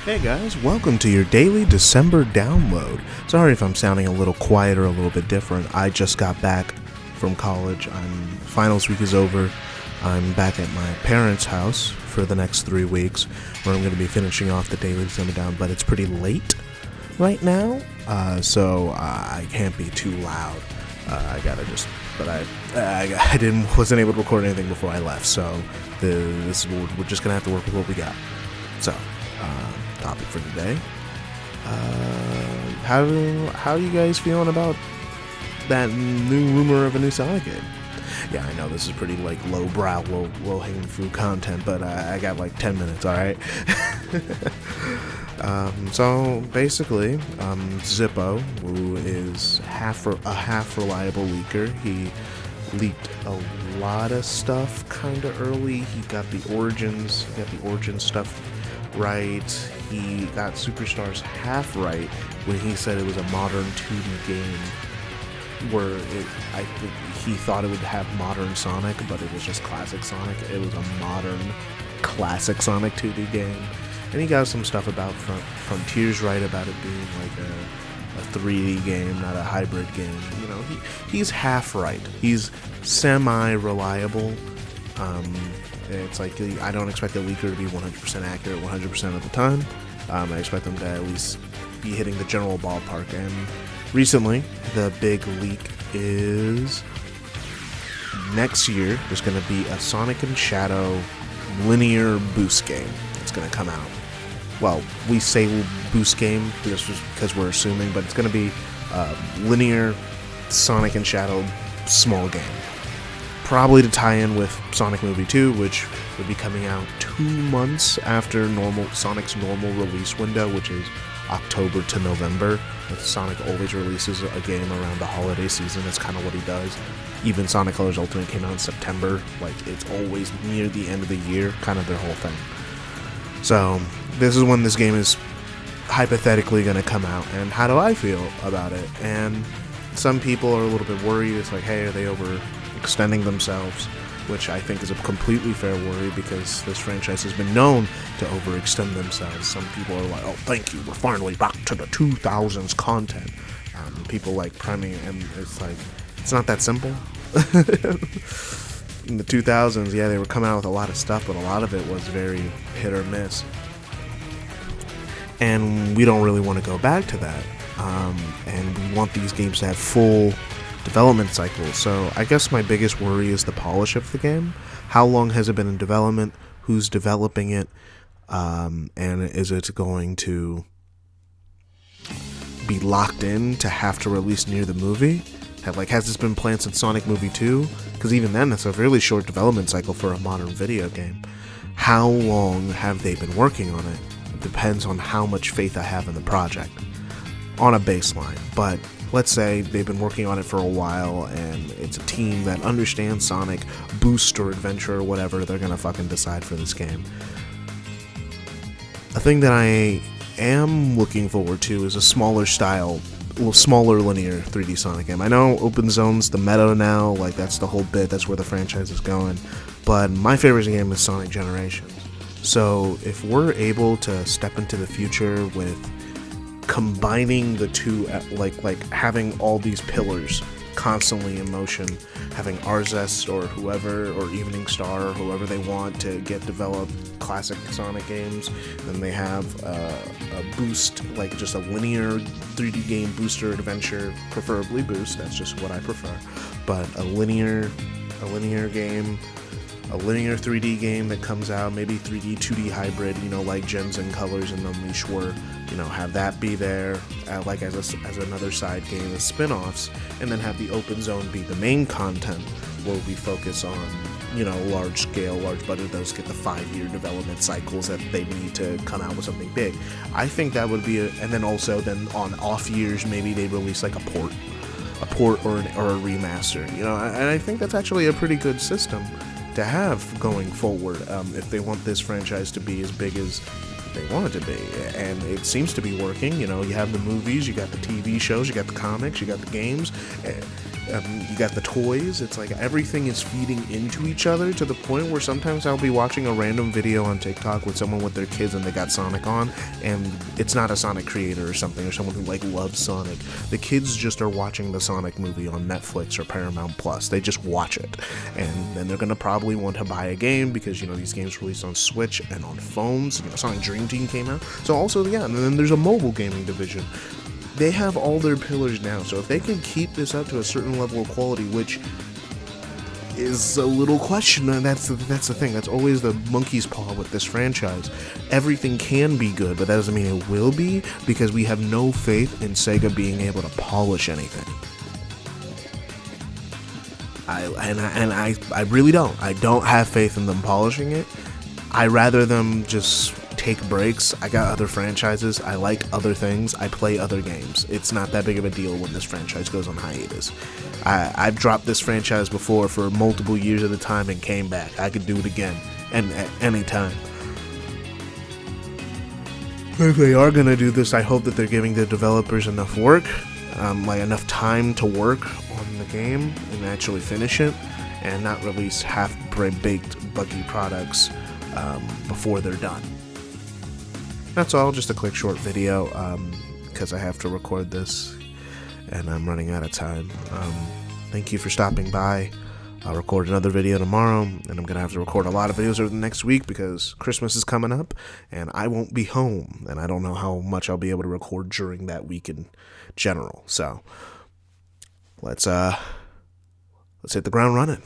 Hey guys, welcome to your daily December download. Sorry if I'm sounding a little quiet or a little bit different. I just got back from college. Finals week is over. I'm back at my parents' house for the next 3 weeks, where I'm going to be finishing off the daily December down. But it's pretty late right now, so I can't be too loud. I wasn't able to record anything before I left, so we're just gonna have to work with what we got. So, topic for today. How are you guys feeling about that new rumor of a new Sonic game? Yeah, I know this is pretty low-brow, low-hanging fruit content, but I got 10 minutes, alright? So basically, Zippo, who is a half reliable leaker, he leaked a lot of stuff kind of early. He got the origin stuff right. He got Superstars half right when he said it was a modern 2D game, where I think he thought it would have modern Sonic, but it was just classic Sonic. It was a modern classic Sonic 2D game. And he got some stuff about Frontiers right, about it being a 3D game, not a hybrid game. You know, he's half right. He's semi-reliable. It's I don't expect the leaker to be 100% accurate 100% of the time. I expect them to at least be hitting the general ballpark. And recently, the big leak is next year there's going to be a Sonic and Shadow linear boost game that's going to come out. Well, we say boost game because we're assuming, but it's going to be linear Sonic and Shadow small game. Probably to tie in with Sonic Movie 2, which would be coming out 2 months after Sonic's normal release window, which is October to November. Sonic always releases a game around the holiday season. That's kind of what he does. Even Sonic Colors Ultimate came out in September. It's always near the end of the year, kind of their whole thing. So, this is when this game is hypothetically going to come out, and how do I feel about it? And some people are a little bit worried. It's hey, are they overextending themselves? Which I think is a completely fair worry, because this franchise has been known to overextend themselves. Some people are oh, thank you, we're finally back to the 2000s content. People like priming, and it's not that simple. In the 2000s, yeah, they were coming out with a lot of stuff, but a lot of it was very hit or miss. And we don't really want to go back to that. And we want these games to have full development cycles. So I guess my biggest worry is the polish of the game. How long has it been in development? Who's developing it? And is it going to be locked in to have to release near the movie? Has this been planned since Sonic Movie 2? Because even then, that's a really short development cycle for a modern video game. How long have they been working on it? It depends on how much faith I have in the project, on a baseline. But let's say they've been working on it for a while, and it's a team that understands Sonic, Boost or Adventure or whatever, they're gonna fucking decide for this game. A thing that I am looking forward to is a smaller linear 3D Sonic game. I know open zone's the meta now, that's the whole bit, that's where the franchise is going, but my favorite game is Sonic Generations. So if we're able to step into the future with combining the two, having all these pillars constantly in motion, having Arzest or whoever, or Evening Star, or whoever they want to get developed classic Sonic games, then they have a boost, just a linear 3D game booster adventure, preferably boost, that's just what I prefer, but a linear game, a linear 3D game that comes out, maybe 3D 2D hybrid, like Gems and Colors and Unleash were, have that be there, as another side game as spin-offs, and then have the open zone be the main content, where we focus on, large scale, large budget, those get the 5-year development cycles that they need to come out with something big. I think that would be and then also on off years, maybe they release a port or a remaster, and I think that's actually a pretty good system to have going forward, if they want this franchise to be as big as they want it to be, and it seems to be working. You have the movies, you got the TV shows, you got the comics, you got the games, You got the toys. It's like everything is feeding into each other to the point where sometimes I'll be watching a random video on TikTok with someone with their kids and they got Sonic on, and it's not a Sonic creator or something, or someone who like loves Sonic. The kids just are watching the Sonic movie on Netflix or Paramount Plus. They just watch it, and then they're gonna probably want to buy a game because, you know, these games released on Switch and on phones. You know, Sonic Dream Team came out. So also, yeah, and then there's a mobile gaming division. They have all their pillars now, so if they can keep this up to a certain level of quality, which is a little question, that's the thing. That's always the monkey's paw with this franchise. Everything can be good, but that doesn't mean it will be, because we have no faith in Sega being able to polish anything. I really don't. I don't have faith in them polishing it. I rather them just take breaks. I got other franchises. I like other things. I play other games. It's not that big of a deal when this franchise goes on hiatus. I've dropped this franchise before for multiple years at a time and came back. I could do it again, and at any time. If they are going to do this, I hope that they're giving the developers enough work, like enough time to work on the game and actually finish it, and not release half-baked, buggy products before they're done. That's all, just a quick short video, because I have to record this and I'm running out of time. Thank you for stopping by. I'll record another video tomorrow, and I'm going to have to record a lot of videos over the next week because Christmas is coming up and I won't be home, and I don't know how much I'll be able to record during that week in general. So let's hit the ground running.